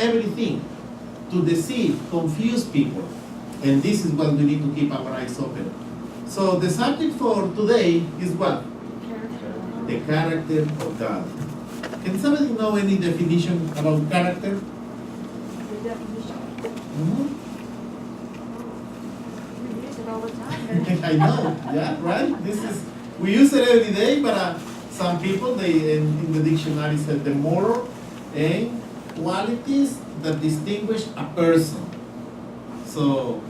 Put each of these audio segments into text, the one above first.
everything to deceive, confuse people. And this is what we need to keep our eyes open. So the subject for today is what? The character of God. Can somebody know any definition about character? The definition. Mhm. We use it all the time. I know, yeah, right? We use it every day, but some people, they in the dictionary said the moral and qualities that distinguish a person. So,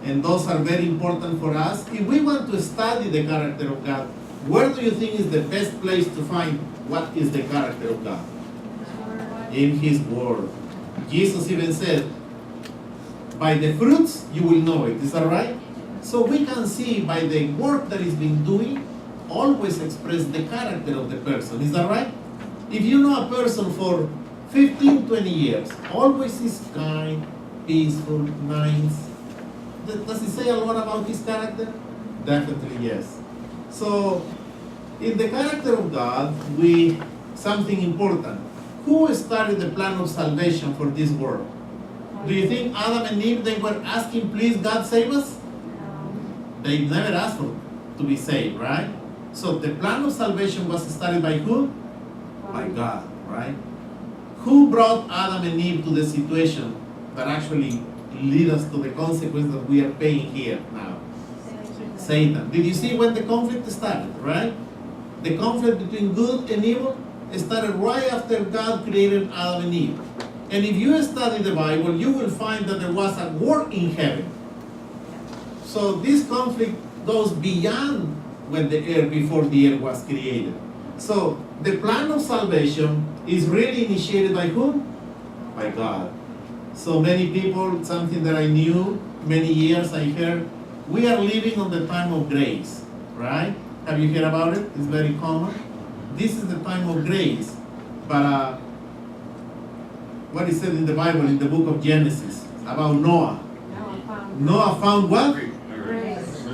and those are very important for us. If we want to study the character of God, where do you think is the best place to find what is the character of God? In His Word. Jesus even said, by the fruits you will know it. Is that right? So we can see by the work that is being doing, always express the character of the person. Is that right? If you know a person for 15, 20 years, always is kind, peaceful, nice. Does it say a lot about his character? Definitely yes. So, in the character of God, something important. Who started the plan of salvation for this world? Do you think Adam and Eve, they were asking, please God save us? They never asked to be saved, right? So the plan of salvation was started by who? By God, right? Who brought Adam and Eve to the situation that actually lead us to the consequence that we are paying here now? Satan. Did you see when the conflict started, right? The conflict between good and evil started right after God created Adam and Eve. And if you study the Bible, you will find that there was a war in heaven. So this conflict goes beyond when before the earth was created. So the plan of salvation is really initiated by whom? By God. So many people, something that I knew many years, I heard, we are living on the time of grace, right? Have you heard about it? It's very common. This is the time of grace. But what is said in the Bible, in the book of Genesis, about Noah? Noah found what? Grace.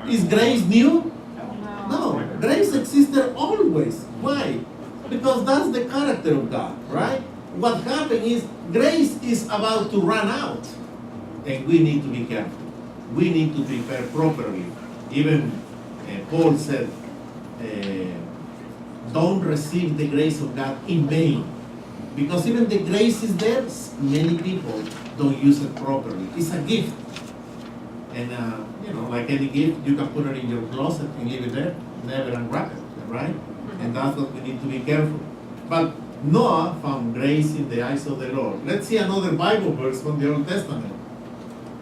Is grace new? No, grace existed always. Why? Because that's the character of God, right? What happened is grace is about to run out, and we need to be careful. We need to prepare properly. Even Paul said, don't receive the grace of God in vain. Because even the grace is there, many people don't use it properly. It's a gift. And, like any gift, you can put it in your closet and leave it there, never unwrap it, right? And that's what we need to be careful. But Noah found grace in the eyes of the Lord. Let's see another Bible verse from the Old Testament.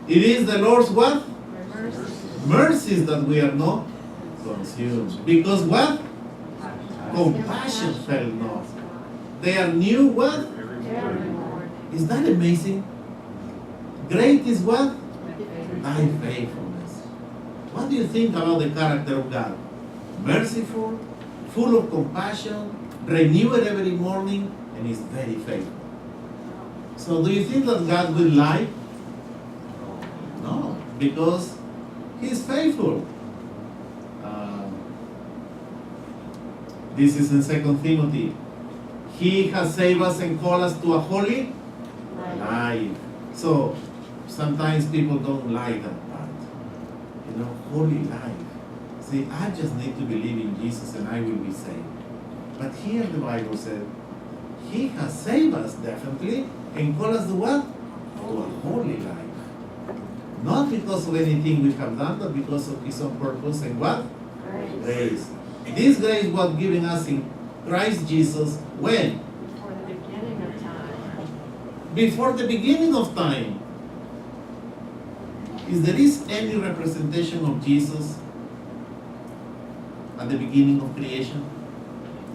It is the Lord's what? Mercies that we are not consumed. Because what? Compassion fell not. They are new what? Is that amazing? Great is what? Thy faithfulness. What do you think about the character of God? Merciful, full of compassion, renewed every morning, and is very faithful. So do you think that God will lie? No, because He is faithful. This is in 2 Timothy. He has saved us and called us to a holy life. So sometimes people don't like that part. Holy life. See, I just need to believe in Jesus and I will be saved. But here the Bible said, He has saved us definitely and called us to what? To a holy life. Not because of anything we have done, but because of His own purpose and what? Grace. This grace was given us in Christ Jesus when? Before the beginning of time. Before the beginning of time. Is there any representation of Jesus at the beginning of creation?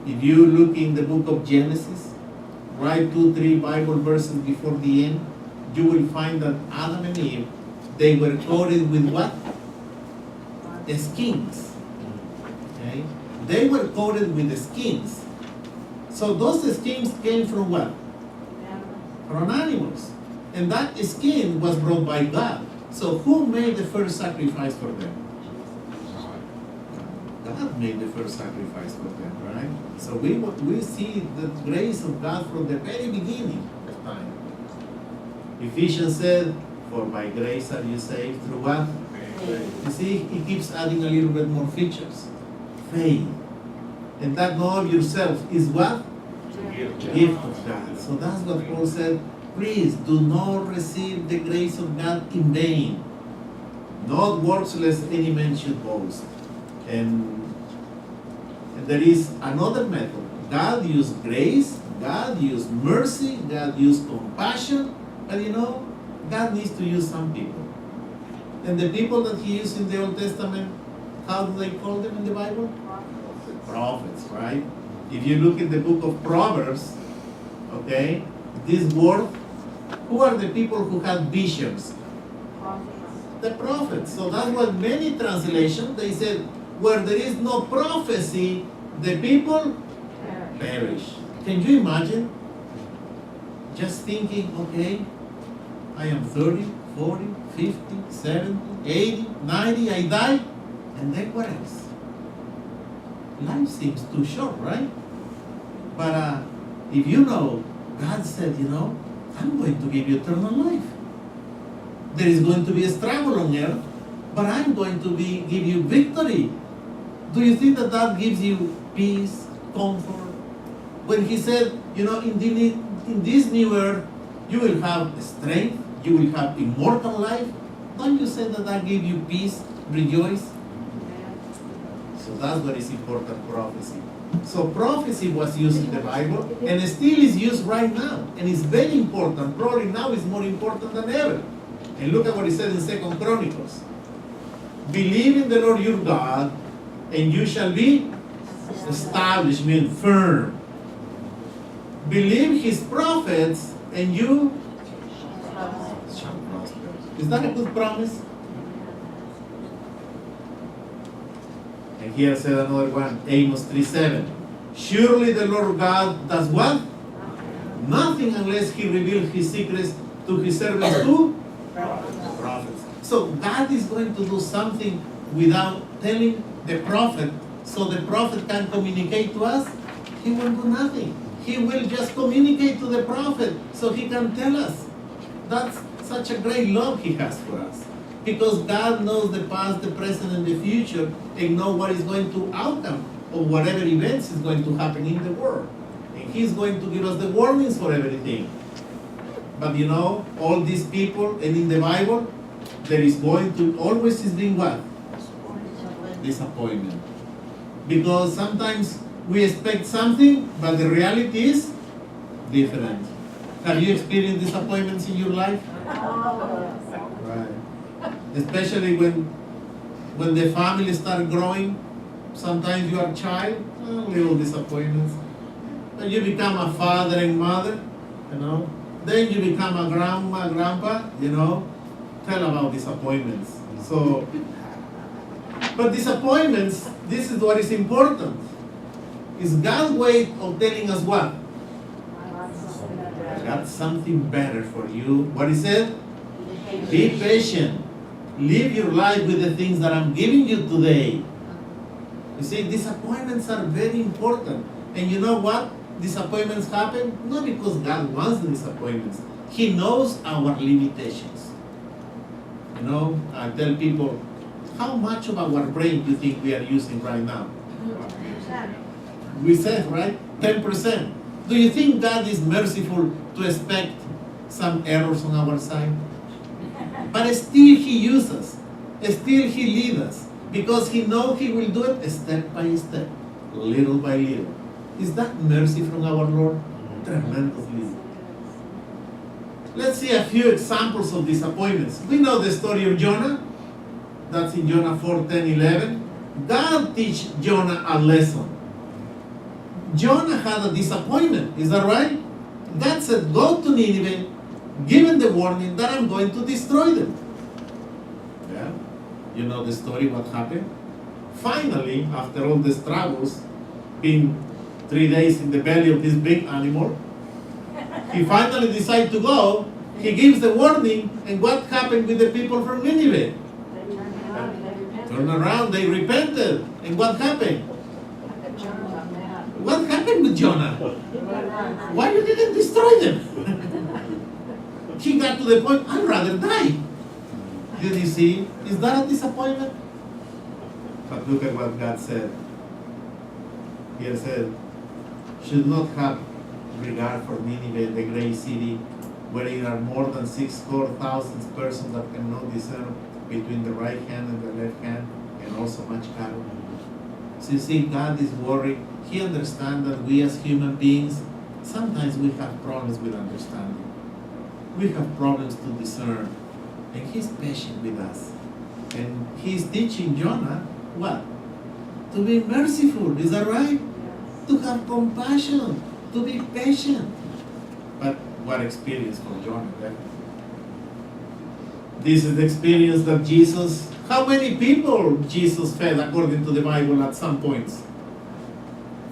If you look in the book of Genesis, right 2-3 Bible verses before the end, you will find that Adam and Eve, they were coated with what? Skins. Okay? They were coated with the skins. So those skins came from what? From animals. And that skin was brought by God. So who made the first sacrifice for them? God made the first sacrifice for them, right? So we see the grace of God from the very beginning of time. Ephesians said, for by grace are you saved through what? You see, he keeps adding a little bit more features. Faith. And that not of yourself is what? Gift of God. So that's what Paul said. Please do not receive the grace of God in vain. Not works lest any man should boast. And there is another method. God used grace, God used mercy, God used compassion, but God needs to use some people. And the people that he used in the Old Testament, how do they call them in the Bible? Prophets, right? If you look in the book of Proverbs, okay, this word, who are the people who had visions? The prophets. So that's what many translations, they said, where there is no prophecy, the people perish. Can you imagine? Just thinking, okay, I am 30, 40, 50, 70, 80, 90, I die, and then what else? Life seems too short, right? But if God said, I'm going to give you eternal life. There is going to be a struggle on earth, but I'm going to give you victory. Do you think that gives you peace, comfort? When he said, in this new earth, you will have strength, you will have immortal life, don't you say that gives you peace, rejoice? So that's what is important, prophecy. So prophecy was used in the Bible and still is used right now. And it's very important. Probably now it's more important than ever. And look at what he said in 2 Chronicles. Believe in the Lord your God and you shall be established, mean firm. Believe his prophets and you shall prosper. Is that a good promise? And here said another one, Amos 3:7. Surely the Lord God does what? Nothing unless he reveals his secrets to his servants who? Prophets. So God is going to do something without telling the prophet, so the prophet can communicate to us. He will do nothing. He will just communicate to the prophet so he can tell us. That's such a great love he has for us. Because God knows the past, the present, and the future, and know what is going to outcome of whatever events is going to happen in the world. And he's going to give us the warnings for everything. But all these people, and in the Bible, there is going to always been what? Disappointment. Because sometimes we expect something, but the reality is different. Have you experienced disappointments in your life? Right. Especially when the family start growing, sometimes you are a child, little disappointments. Then you become a father and mother, Then you become a grandma, grandpa, Tell about disappointments. So, but disappointments, this is what is important. Is God's way of telling us what? I got something better for you. What he said? Be patient. Live your life with the things that I'm giving you today. You see, disappointments are very important. And you know what? Disappointments happen not because God wants the disappointments. He knows our limitations. I tell people, how much of our brain do you think we are using right now? We said, right? 10%. Do you think God is merciful to expect some errors on our side? But still he uses, still he leads us, because he knows he will do it step by step, little by little. Is that mercy from our Lord? Tremendously. Let's see a few examples of disappointments. We know the story of Jonah. That's in Jonah 4:10-11. God teach Jonah a lesson. Jonah had a disappointment. Is that right? God said, go to Nineveh, given the warning that I'm going to destroy them. Yeah? You know the story, what happened? Finally, after all the struggles, being 3 days in the belly of this big animal, he finally decided to go. He gives the warning, and what happened with the people from Nineveh? Turn around, they repented. And what happened? What happened with Jonah? Why you didn't destroy them? he got to the point, I'd rather die. Did you see? Is that a disappointment? But look at what God said. He said, should not have regard for Nineveh, the great city, where there are more than 600,000 persons that cannot discern between the right hand and the left hand, and also much cattle. So you see, God is worried. He understands that we as human beings, sometimes we have problems with understanding. We have problems to discern. And He's patient with us. And He's teaching Jonah what? To be merciful, is that right? To have compassion, to be patient. But what experience for Jonah, definitely. This is the experience that Jesus, how many people Jesus fed according to the Bible at some points?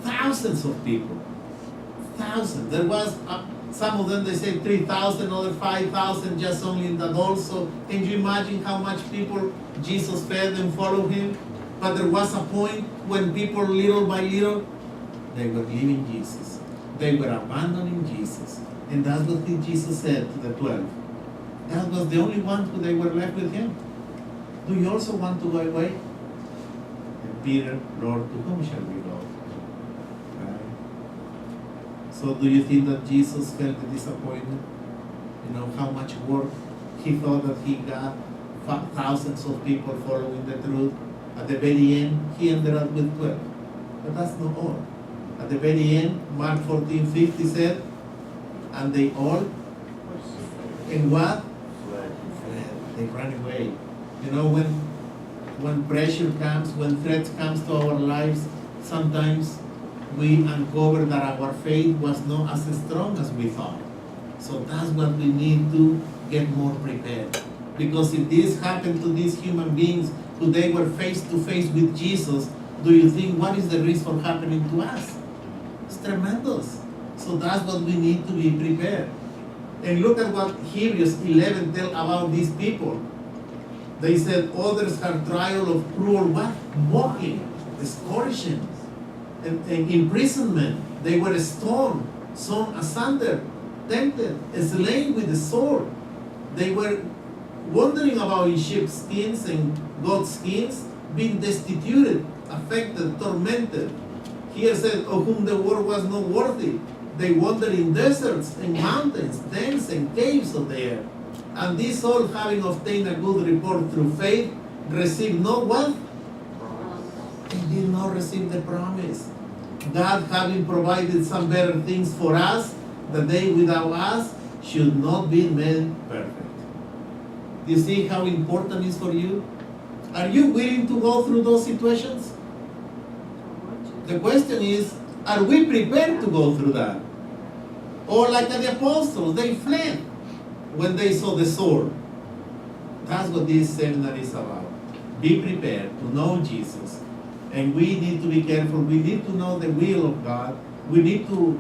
Thousands of people. Thousands. There was, some of them they say 3,000, other 5,000 just only in that also. Can you imagine how much people Jesus fed and followed Him? But there was a point when people little by little, they were leaving Jesus. They were abandoning Jesus. And that's what Jesus said to the 12. That was the only one who they were left with Him. Do you also want to go away? And Peter, Lord, to whom shall we go? Right? So do you think that Jesus felt the disappointment? You know, how much work He thought that He got thousands of people following the truth. At the very end, He ended up with 12. But that's not all. At the very end, Mark 14:50 said, and they all, and what? Fled. They ran away. You know, when pressure comes, when threats comes to our lives, sometimes we uncover that our faith was not as strong as we thought. So that's what we need to get more prepared. Because if this happened to these human beings who they were face to face with Jesus, do you think what is the risk for happening to us? It's tremendous. So that's what we need to be prepared. And look at what Hebrews 11 tell about these people. They said others had trial of cruel what? Mocking, scourging, and imprisonment. They were stoned, sawn asunder, tempted, slain with the sword. They were wandering about in sheepskins and goat skins, being destituted, affected, tormented. Here said, of whom the world was not worthy. They wandered in deserts and mountains, dens and caves of the earth. And these all, having obtained a good report through faith, received no what? They did not receive the promise. God having provided some better things for us, that they without us should not be made perfect. Do you see how important it is for you? Are you willing to go through those situations? The question is, are we prepared to go through that? Or like the apostles, they fled when they saw the sword. That's what this seminar is about. Be prepared to know Jesus. And we need to be careful. We need to know the will of God. We need to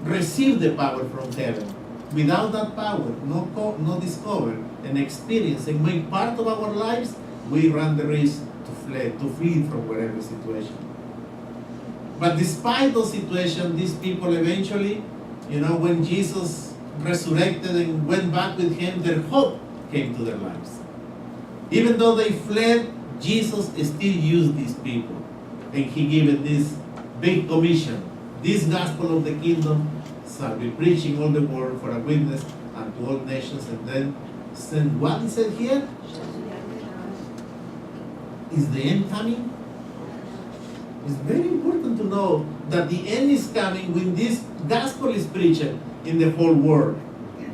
receive the power from heaven. Without that power, no discover and experience and make part of our lives, we run the risk to flee from whatever situation. But despite those situations, these people eventually, you know, when Jesus resurrected and went back with Him, their hope came to their lives. Even though they fled, Jesus still used these people. And He gave it this big commission. This gospel of the kingdom shall be preaching all the world for a witness unto all nations. And then send what is said here? Is the end coming? It's very important to know that the end is coming when this gospel is preached in the whole world.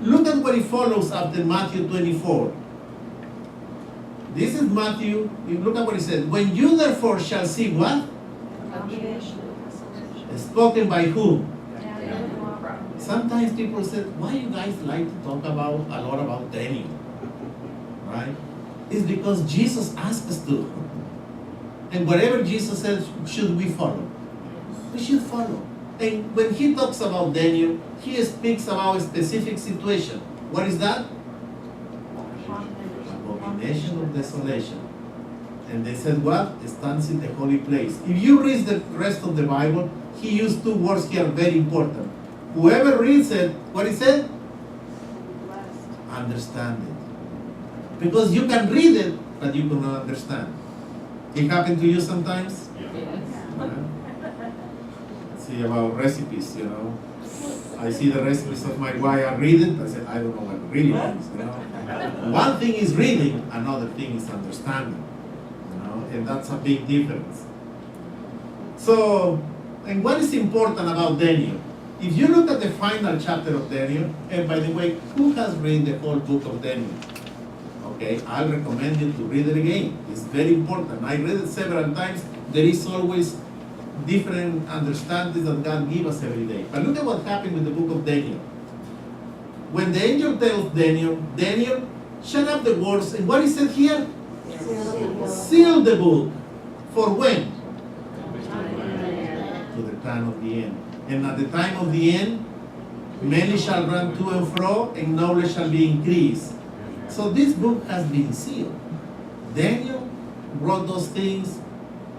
Look at what it follows after Matthew 24. This is Matthew. Look at what it says. When you therefore shall see what? Spoken by whom? Sometimes people say, why you guys like to talk a lot about Daniel? Right? It's because Jesus asked us to. And whatever Jesus says, should we follow? We should follow. And when He talks about Daniel, He speaks about a specific situation. What is that? Abomination of desolation. And they said what? Stands in the holy place. If you read the rest of the Bible, He used two words here very important. Whoever reads it, what he said? understand it. Because you can read it, but you cannot understand. It happened to you sometimes? Yeah. See, about recipes, I see the recipes of my wife, I read it, I said, I don't know what it really means, One thing is reading, another thing is understanding, and that's a big difference. So, and what is important about Daniel? If you look at the final chapter of Daniel, and by the way, who has read the whole book of Daniel? Okay, I'll recommend you to read it again. It's very important. I read it several times. There is always different understandings that God gives us every day. But look at what happened with the book of Daniel. When the angel tells Daniel, shut up the words, and what is said here? Seal the book. For when? To the time of the end. And at the time of the end, many shall run to and fro, and knowledge shall be increased. So this book has been sealed. Daniel wrote those things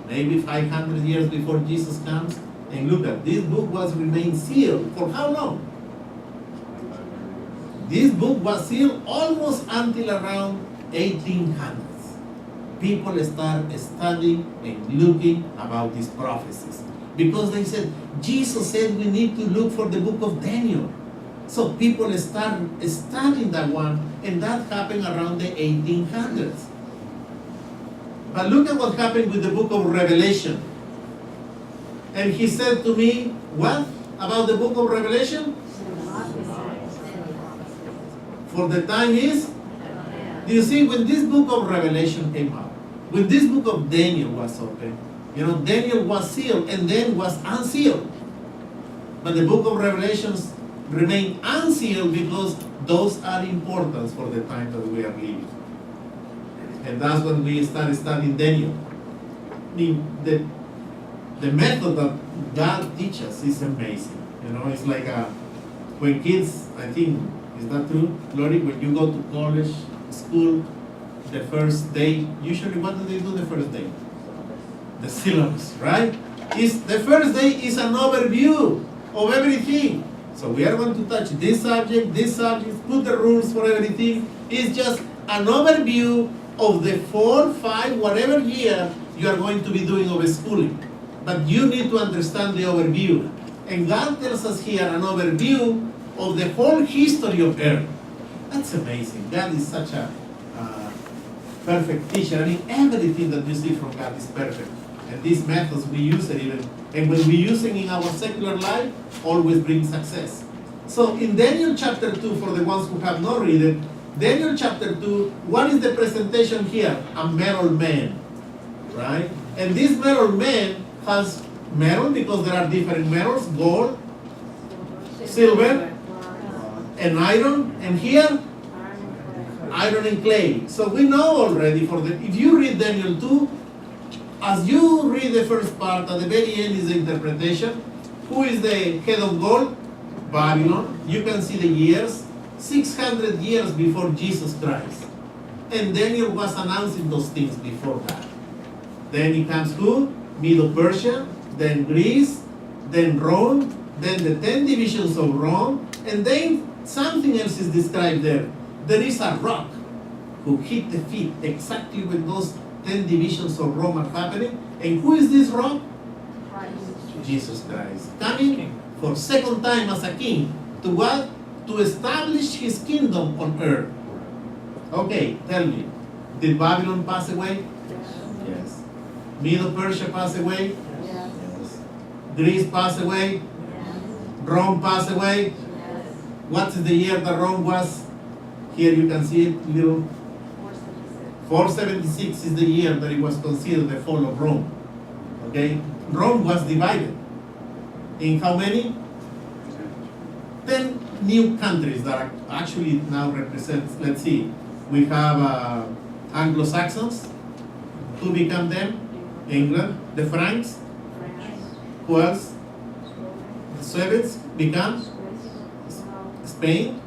maybe 500 years before Jesus comes. And look at this book was remained sealed for how long? This book was sealed almost until around 1800s. People start studying and looking about these prophecies. Because they said, Jesus said we need to look for the book of Daniel. So people start studying that one, and that happened around the 1800s. But look at what happened with the book of Revelation. And he said to me, what about the book of Revelation? For the time is? Do you see, when this book of Revelation came out, when this book of Daniel was opened, Daniel was sealed and then was unsealed. But the book of Revelations remained unsealed because those are important for the time that we are living. And that's when we start studying Daniel. The method that God teaches is amazing. It's like when kids, I think, is that true, Lori? When you go to college, school, the first day, usually what do they do the first day? The syllabus, right? The first day is an overview of everything. So we are going to touch this subject, put the rules for everything. It's just an overview of the 4, 5, whatever year you are going to be doing of schooling. But you need to understand the overview. And God tells us here an overview of the whole history of Earth. That's amazing. God is such a perfect teacher. Everything that you see from God is perfect. And these methods, we use it even. And when we use it in our secular life, always bring success. So in Daniel chapter 2, for the ones who have not read it, Daniel chapter 2, what is the presentation here? A metal man, right? And this metal man has metal because there are different metals, gold, silver, and iron, and here, iron and clay. So we know already if you read Daniel 2, as you read the first part, at the very end is the interpretation. Who is the head of gold? Babylon. You can see the years, 600 years before Jesus Christ. And Daniel was announcing those things before that. Then it comes who? Middle Persia, then Greece, then Rome, then the 10 divisions of Rome, and then something else is described there. There is a rock who hit the feet exactly when those 10 divisions of Rome are happening. And who is this rock? Christ. Jesus Christ. Coming for second time as a king. To what? To establish his kingdom on earth. Okay, tell me. Did Babylon pass away? Yes. Middle Persia pass away? Yes. Greece pass away? Rome pass away? What's the year that Rome was? Here you can see it, little. 476 is the year that it was considered the fall of Rome. Okay? Rome was divided. In how many? 10 new countries that actually now represent, let's see, we have Anglo-Saxons. Who become them? England. The Franks. Who else? The Swedes become Spain.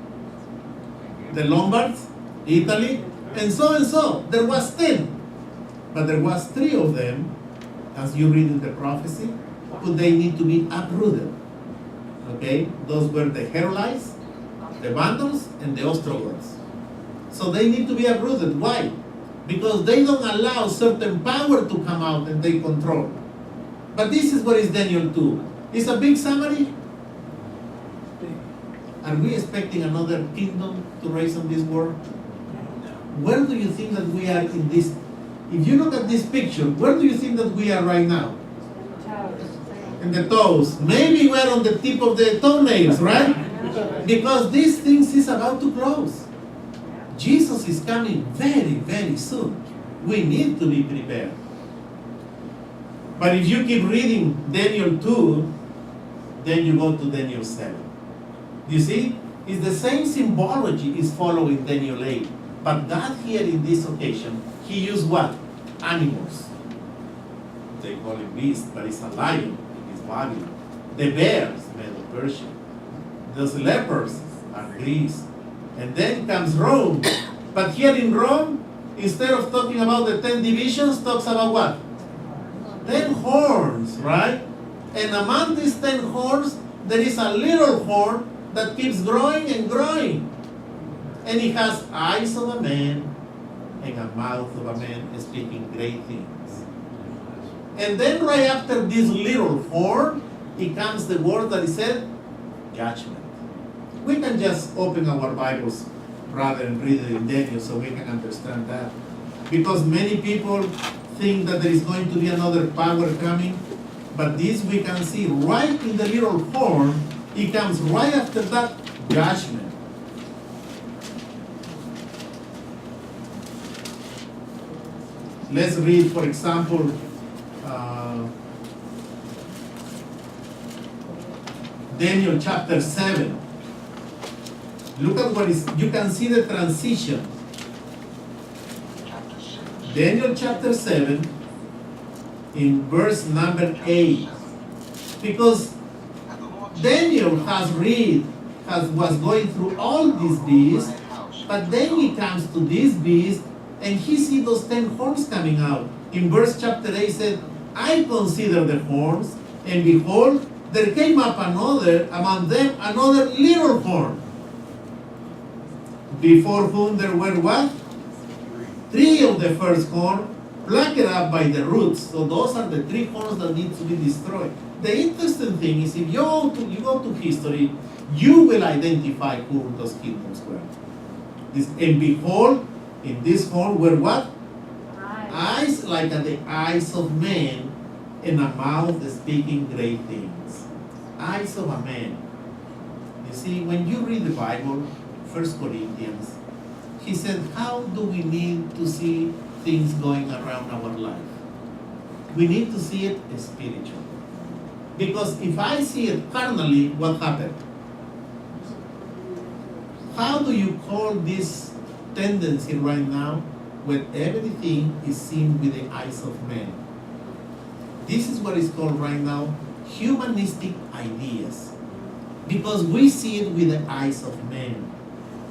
The Lombards, Italy, and so. There was 10. But there was 3 of them, as you read in the prophecy, who they need to be uprooted. Okay? Those were the Herolites, the Vandals, and the Ostrogoths. So they need to be uprooted. Why? Because they don't allow certain power to come out and they control. But this is what is Daniel 2. It's a big summary. Are we expecting another kingdom to rise on this world? Where do you think that we are in this? If you look at this picture, where do you think that we are right now? In the toes. Maybe we're on the tip of the toenails, right? Because these things is about to close. Jesus is coming very, very soon. We need to be prepared. But if you keep reading Daniel 2, then you go to Daniel 7. You see? It's the same symbology is following Daniel 8. But God here in this occasion, He used what? Animals. They call it beast, but it's a lion in his body. The bears, Medo Persia. Those lepers are Greece. And then comes Rome. But here in Rome, instead of talking about the 10 divisions, talks about what? 10 horns, right? And among these 10 horns, there is a little horn that keeps growing and growing. And it has eyes of a man and a mouth of a man speaking great things. And then right after this little horn, it comes the word that is said, judgment. We can just open our Bibles rather and read it in Daniel so we can understand that. Because many people think that there is going to be another power coming, but this we can see right in the little horn, it comes right after that, judgment. Let's read, for example, Daniel chapter 7. Look at what is, you can see the transition. Daniel chapter 7 in verse number 8. Because Daniel was going through all these beasts, but then he comes to this beast and he sees those 10 horns coming out. In verse chapter 8 said, I consider the horns, and behold, there came up among them another little horn, before whom there were what? 3 of the first horn plucked up by the roots. So those are the 3 horns that need to be destroyed. The interesting thing is, if you go to history, you will identify who those kingdoms were. And behold, in this horn were what? Eyes like the eyes of men, and a mouth speaking great things. Eyes of a man. You see, when you read the Bible, 1 Corinthians, he said, how do we need to see things going around our life? We need to see it spiritually. Because if I see it carnally, what happened? How do you call this tendency right now when everything is seen with the eyes of men? This is what is called right now humanistic ideas. Because we see it with the eyes of men.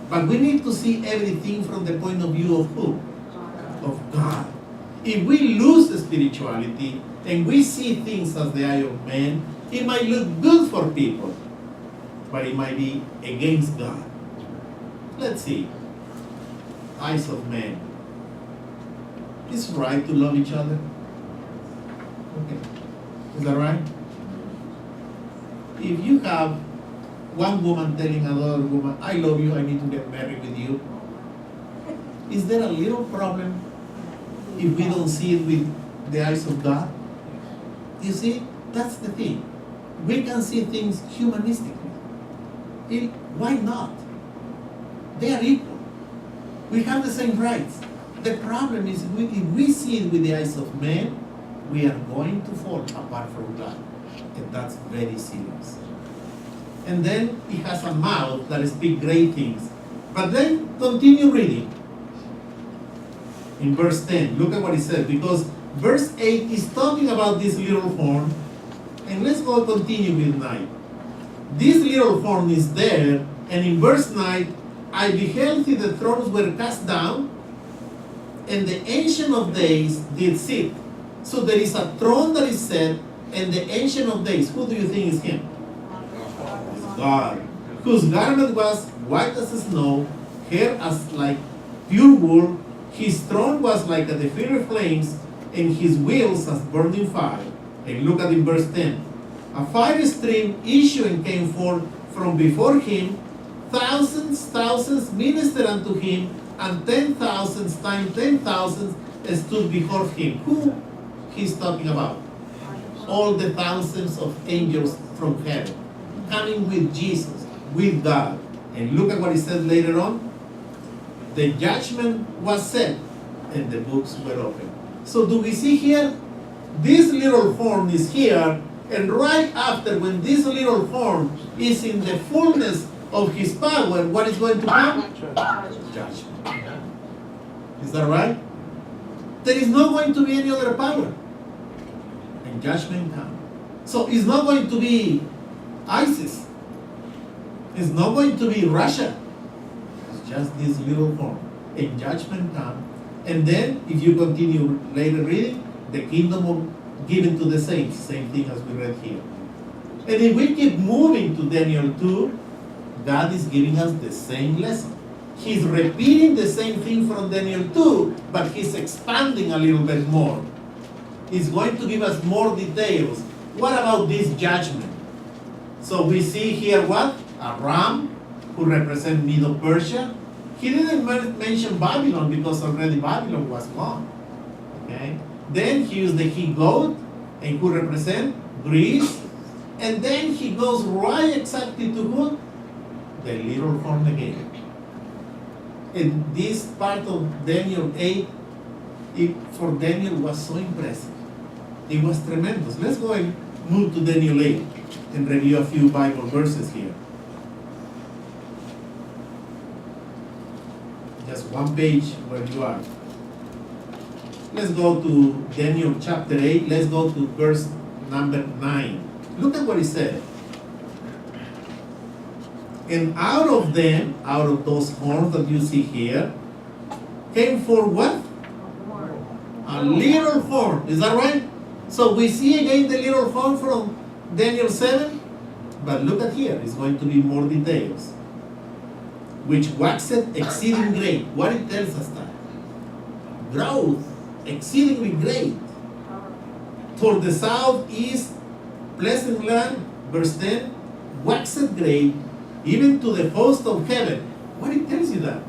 But we need to see everything from the point of view of who? Of God. If we lose the spirituality and we see things as the eye of man, it might look good for people, but it might be against God. Let's see. Eyes of man. It's right to love each other. Okay. Is that right? If you have one woman telling another woman, I love you, I need to get married with you, is there a little problem if we don't see it with the eyes of God? You see, that's the thing. We can see things humanistically. Why not? They are equal. We have the same rights. The problem is if we see it with the eyes of men, we are going to fall apart from God. And that's very serious. And then it has a mouth that speaks great things. But then continue reading. In verse 10, look at what it says. Because verse 8 is talking about this little horn. And let's go continue with 9. This little horn is there. And in verse 9, I beheld the thrones were cast down, and the Ancient of Days did sit. So there is a throne that is set, and the Ancient of Days, who do you think is him? God, whose garment was white as snow, hair as like pure wool. His throne was like the fiery flames, and his wheels as burning fire. And look at in verse 10. A fire stream issued and came forth from before him. Thousands ministered unto him, and 10,000 times 10,000 stood before him. Who he's talking about? All the thousands of angels from heaven coming with Jesus, with God. And look at what he said later on. The judgment was set, and the books were opened. So do we see here? This little horn is here, and right after, when this little horn is in the fullness of his power, what is going to come? Judgment. Is that right? There is not going to be any other power. And judgment comes. So it's not going to be ISIS. It's not going to be Russia. It's just this little horn. And judgment comes. And then, if you continue later reading, the kingdom of given to the saints, same thing as we read here. And if we keep moving to Daniel 2, God is giving us the same lesson. He's repeating the same thing from Daniel 2, but he's expanding a little bit more. He's going to give us more details. What about this judgment? So we see here what? A ram who represents Middle Persia. He didn't mention Babylon because already Babylon was gone. Okay? Then he used the he-goat, and who represent Greece. And then he goes right exactly to who? The little horn again. And this part of Daniel 8, for Daniel was so impressive. It was tremendous. Let's go and move to Daniel 8 and review a few Bible verses here. Just one page where you are. Let's go to Daniel chapter 8. Let's go to verse number 9. Look at what he said. And out of them, out of those horns that you see here, came forth what? A little horn. Is that right? So we see again the little horn from Daniel 7. But look at here. It's going to be more details. Which waxed exceeding great. What it tells us that? Growth. Exceedingly great. For the southeast pleasant land, verse 10, waxed great, even to the host of heaven. What it tells you that?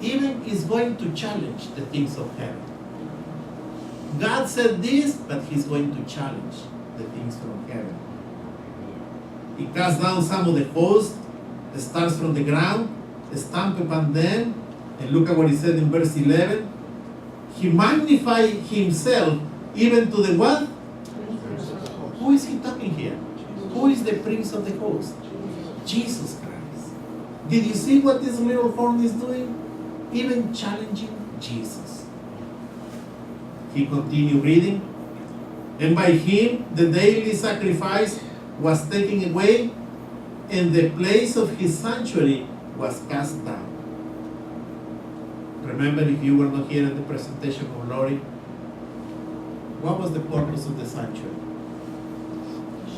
Even is going to challenge the things of heaven. God said this, but he's going to challenge the things from heaven. He cast down some of the host, the stars from the ground, stamped upon them, and look at what he said in verse 11. He magnified himself even to the what? Who is he talking here? Who is the prince of the host? Jesus Christ. Did you see what this little horn is doing? Even challenging Jesus. He continued reading. And by him the daily sacrifice was taken away, and the place of his sanctuary was cast down. Remember, if you were not here at the presentation of Lori, what was the purpose of the sanctuary?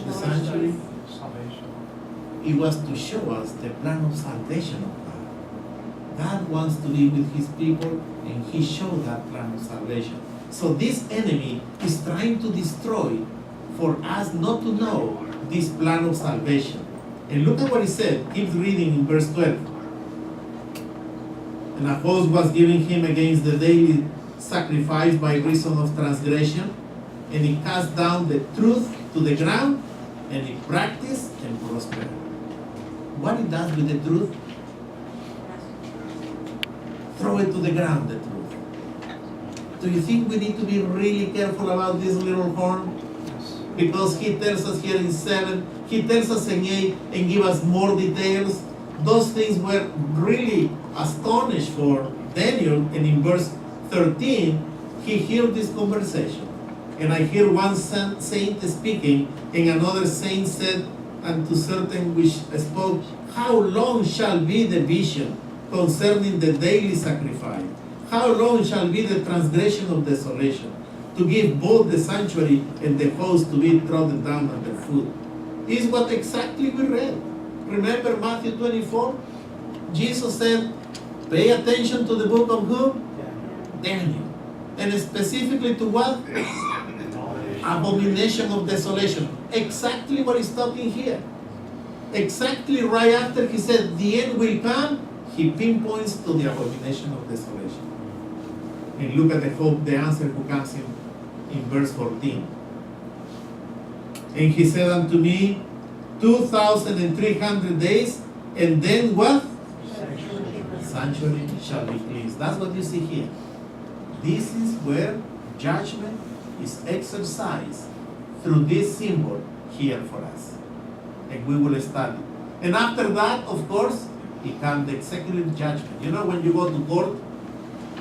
The sanctuary, it was to show us the plan of salvation of God. God wants to be with his people, and he showed that plan of salvation. So this enemy is trying to destroy for us not to know this plan of salvation. And look at what he said. Keep reading in verse 12. And a host was given him against the daily sacrifice by reason of transgression, and he cast down the truth to the ground, and he practiced and prospered. What he does with the truth? Throw it to the ground, the truth. Do you think we need to be really careful about this little horn? Because he tells us here in 7, he tells us in 8, and give us more details. Those things were really astonished for Daniel, and in verse 13, he heard this conversation. And I hear one saint speaking, and another saint said unto certain which spoke, how long shall be the vision concerning the daily sacrifice? How long shall be the transgression of desolation, to give both the sanctuary and the host to be trodden down under foot? Is what exactly we read. Remember Matthew 24? Jesus said, Pay attention to the book of who? Daniel. And specifically to what? Abomination of desolation. Exactly what he's talking here. Exactly right after he said the end will come, he pinpoints to the abomination of desolation. And look at the answer who comes in verse 14. And he said unto me, 2,300 days, and then what? Sanctuary shall be cleansed. That's what you see here. This is where judgment is exercised through this symbol here for us. And we will study. And after that, of course, it comes the executive judgment. You know, when you go to court,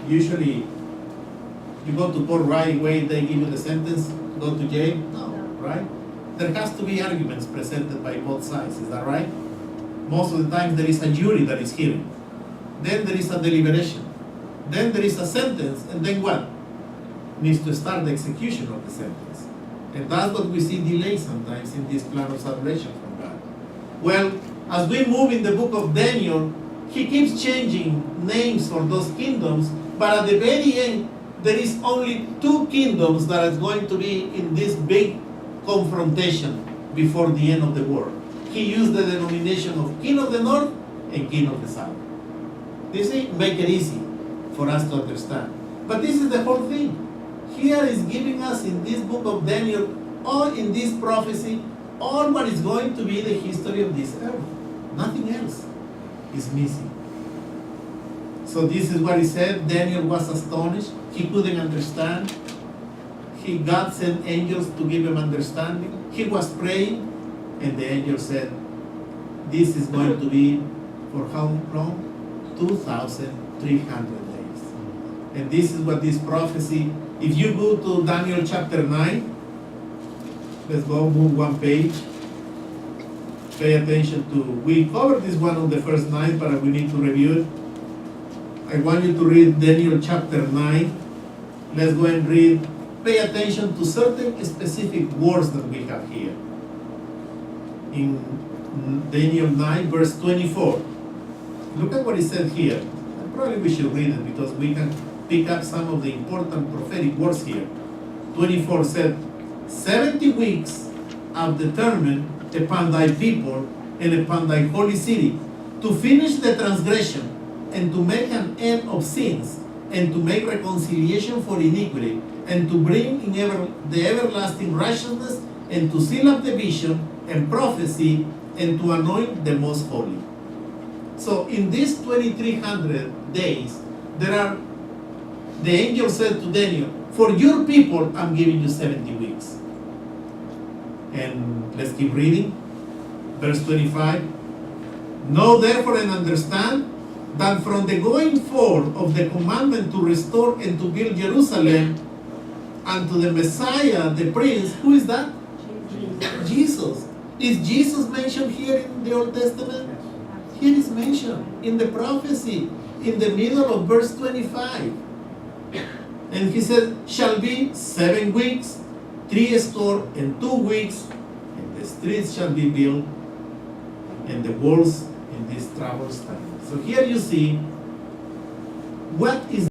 usually you go to court right away, they give you the sentence, go to jail. No, right? There has to be arguments presented by both sides. Is that right? Most of the time there is a jury that is hearing. Then there is a deliberation. Then there is a sentence, and then what? Needs to start the execution of the sentence. And that's what we see delayed sometimes in this plan of salvation from God. Well, as we move in the book of Daniel, he keeps changing names for those kingdoms, but at the very end, there is only two kingdoms that are going to be in this big confrontation before the end of the world. He used the denomination of King of the North and King of the South. You see, make it easy for us to understand. But this is the whole thing. Here is giving us in this book of Daniel, all in this prophecy, all what is going to be the history of this earth. Nothing else is missing. So this is what he said. Daniel was astonished. He couldn't understand. God sent angels to give him understanding. He was praying, and the angel said, this is going to be for how long? 2,300 days. And this is what this prophecy, if you go to Daniel chapter 9, let's go move one page. Pay attention to, we covered this one on the first night, but we need to review it. I want you to read Daniel chapter 9. Let's go and read. Pay attention to certain specific words that we have here. In Daniel 9, verse 24. Look at what he said here. And probably we should read it because we can pick up some of the important prophetic words here. 24 said, 70 weeks are determined upon thy people and upon thy holy city to finish the transgression and to make an end of sins and to make reconciliation for iniquity and to bring in the everlasting righteousness and to seal up the vision and prophecy and to anoint the most holy. So in these 2,300 days, the angel said to Daniel, for your people, I'm giving you 70 weeks. And let's keep reading. Verse 25. Know therefore and understand that from the going forth of the commandment to restore and to build Jerusalem unto the Messiah, the Prince, who is that? Jesus. Is Jesus mentioned here in the Old Testament? Here is mentioned in the prophecy, in the middle of verse 25. And he said, shall be 7 weeks, 62 weeks, and the streets shall be built, and the walls in this troublous time. So here you see what is